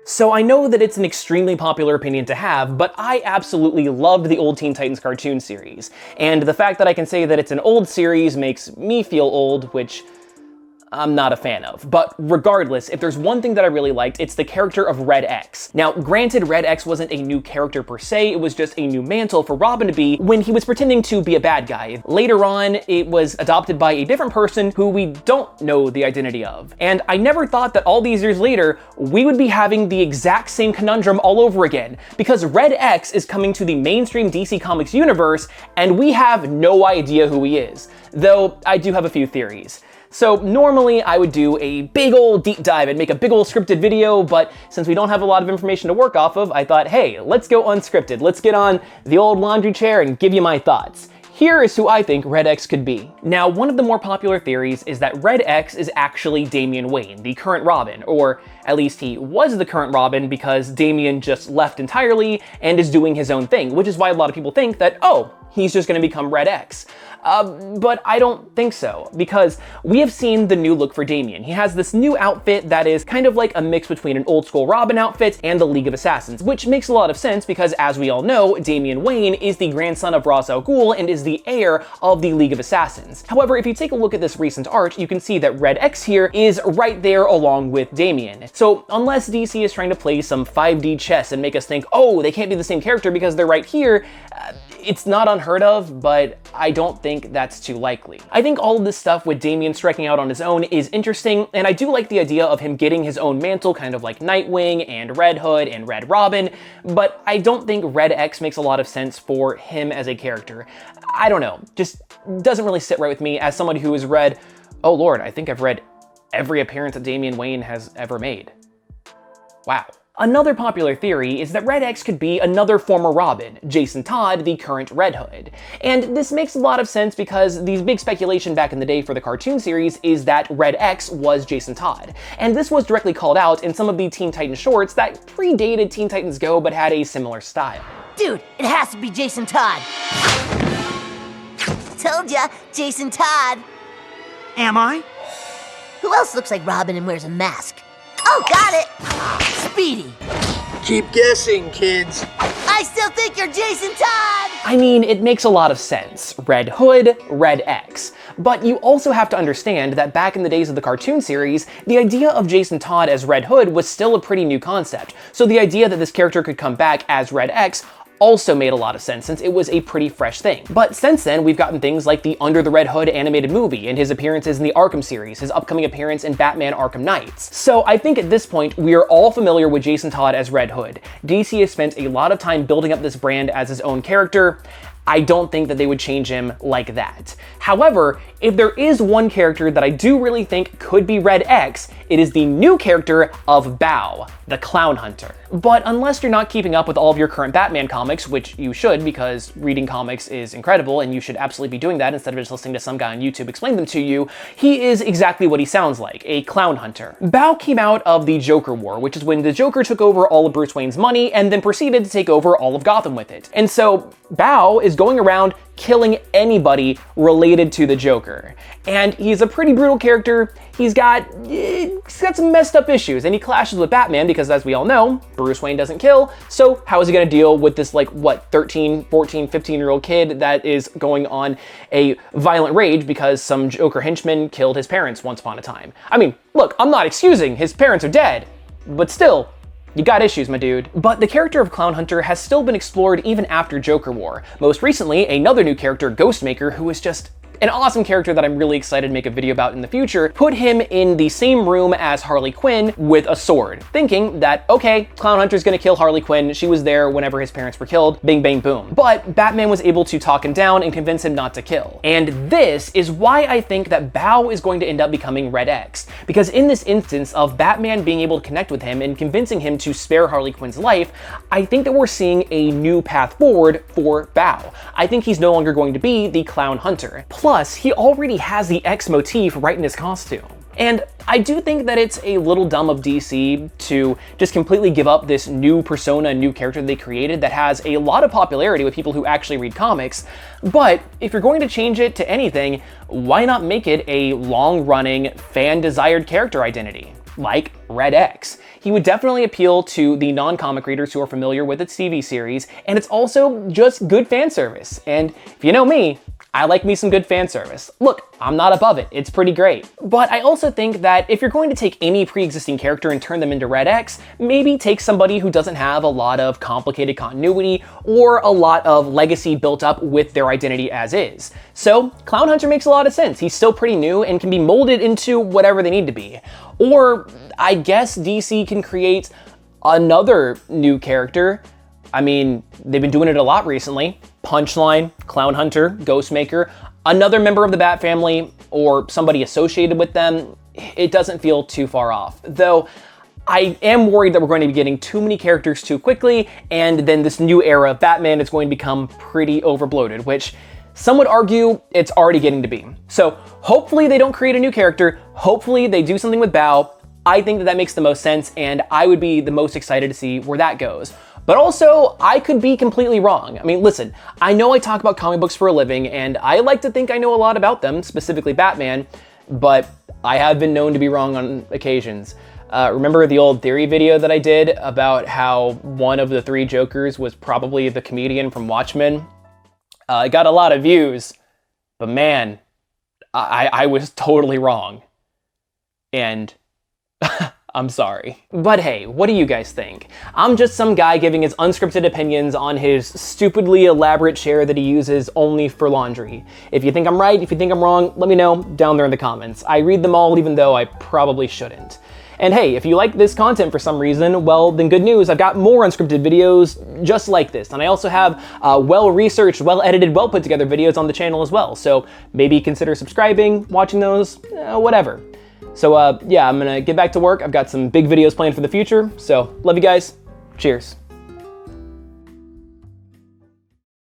So I know that it's an extremely popular opinion to have, but I absolutely loved the old Teen Titans cartoon series. And the fact that I can say that it's an old series makes me feel old, which I'm not a fan of. But regardless, if there's one thing that I really liked, it's the character of Red X. Now, granted, Red X wasn't a new character per se, it was just a new mantle for Robin to be when he was pretending to be a bad guy. Later on, it was adopted by a different person who we don't know the identity of. And I never thought that all these years later, we would be having the exact same conundrum all over again, because Red X is coming to the mainstream DC Comics universe, and we have no idea who he is. Though, I do have a few theories. So normally I would do a big old deep dive and make a big old scripted video, but since we don't have a lot of information to work off of, I thought, hey, let's go unscripted. Let's get on the old laundry chair and give you my thoughts. Here is who I think Red X could be. Now, one of the more popular theories is that Red X is actually Damian Wayne, the current Robin, or at least he was the current Robin because Damian just left entirely and is doing his own thing, which is why a lot of people think that, oh, he's just gonna become Red X. But I don't think so, because we have seen the new look for Damian. He has this new outfit that is kind of like a mix between an old school Robin outfit and the League of Assassins, which makes a lot of sense because, as we all know, Damian Wayne is the grandson of Ra's al Ghul and is the heir of the League of Assassins. However, if you take a look at this recent art, you can see that Red X here is right there along with Damian. So unless DC is trying to play some 5D chess and make us think, oh, they can't be the same character because they're right here, it's not unheard of, but I don't think that's too likely. I think all of this stuff with Damian striking out on his own is interesting, and I do like the idea of him getting his own mantle, kind of like Nightwing and Red Hood and Red Robin, but I don't think Red X makes a lot of sense for him as a character. I don't know, just doesn't really sit right with me as someone who has read, oh lord, I think I've read every appearance that Damian Wayne has ever made. Wow. Another popular theory is that Red X could be another former Robin, Jason Todd, the current Red Hood. And this makes a lot of sense because the big speculation back in the day for the cartoon series is that Red X was Jason Todd. And this was directly called out in some of the Teen Titans shorts that predated Teen Titans Go but had a similar style. Dude, it has to be Jason Todd. Told ya, Jason Todd. Am I? Who else looks like Robin and wears a mask? Oh, got it! Speedy. Keep guessing, kids. I still think you're Jason Todd! I mean, it makes a lot of sense. Red Hood, Red X. But you also have to understand that back in the days of the cartoon series, the idea of Jason Todd as Red Hood was still a pretty new concept. So the idea that this character could come back as Red X also made a lot of sense since it was a pretty fresh thing. But since then, we've gotten things like the Under the Red Hood animated movie and his appearances in the Arkham series, his upcoming appearance in Batman Arkham Knights. So I think at this point, we are all familiar with Jason Todd as Red Hood. DC has spent a lot of time building up this brand as his own character. I don't think that they would change him like that. However, if there is one character that I do really think could be Red X, it is the new character of Bao, the Clown Hunter. But unless you're not keeping up with all of your current Batman comics, which you should because reading comics is incredible and you should absolutely be doing that instead of just listening to some guy on YouTube explain them to you, he is exactly what he sounds like, a Clown Hunter. Bao came out of the Joker War, which is when the Joker took over all of Bruce Wayne's money and then proceeded to take over all of Gotham with it. And so Bao is going around killing anybody related to the Joker. And he's a pretty brutal character. He's got some messed up issues, and he clashes with Batman because, as we all know, Bruce Wayne doesn't kill, so how is he gonna deal with this, 13, 14, 15-year-old kid that is going on a violent rage because some Joker henchman killed his parents once upon a time? I mean, look, I'm not excusing, his parents are dead, but still, you got issues, my dude. But the character of Clown Hunter has still been explored even after Joker War. Most recently, another new character, Ghostmaker, who is just an awesome character that I'm really excited to make a video about in the future, put him in the same room as Harley Quinn with a sword, thinking that, okay, Clown Hunter's gonna kill Harley Quinn, she was there whenever his parents were killed, bing bang boom. But Batman was able to talk him down and convince him not to kill. And this is why I think that Bao is going to end up becoming Red X, because in this instance of Batman being able to connect with him and convincing him to spare Harley Quinn's life, I think that we're seeing a new path forward for Bao. I think he's no longer going to be the Clown Hunter. Plus, he already has the X motif right in his costume. And I do think that it's a little dumb of DC to just completely give up this new persona, new character they created that has a lot of popularity with people who actually read comics. But if you're going to change it to anything, why not make it a long-running, fan-desired character identity? Like Red X. He would definitely appeal to the non-comic readers who are familiar with its TV series, and it's also just good fan service. And if you know me, I like me some good fan service. Look, I'm not above it, it's pretty great. But I also think that if you're going to take any pre-existing character and turn them into Red X, maybe take somebody who doesn't have a lot of complicated continuity or a lot of legacy built up with their identity as is. So Clown Hunter makes a lot of sense. He's still pretty new and can be molded into whatever they need to be. Or I guess DC can create another new character. I mean, they've been doing it a lot recently. Punchline, Clown Hunter, Ghostmaker, another member of the Bat family, or somebody associated with them. It doesn't feel too far off. Though, I am worried that we're going to be getting too many characters too quickly, and then this new era of Batman is going to become pretty overbloated, which some would argue it's already getting to be. So hopefully they don't create a new character. Hopefully they do something with Bao. I think that makes the most sense, and I would be the most excited to see where that goes. But also, I could be completely wrong. I mean, listen, I know I talk about comic books for a living, and I like to think I know a lot about them, specifically Batman, but I have been known to be wrong on occasions. Remember the old theory video that I did about how one of the 3 Jokers was probably the comedian from Watchmen? It got a lot of views, but man, I was totally wrong. And I'm sorry. But hey, what do you guys think? I'm just some guy giving his unscripted opinions on his stupidly elaborate chair that he uses only for laundry. If you think I'm right, if you think I'm wrong, let me know down there in the comments. I read them all even though I probably shouldn't. And hey, if you like this content for some reason, well, then good news, I've got more unscripted videos just like this. And I also have well-researched, well-edited, well-put-together videos on the channel as well. So maybe consider subscribing, watching those, whatever. So yeah, I'm gonna get back to work. I've got some big videos planned for the future. So love you guys. Cheers.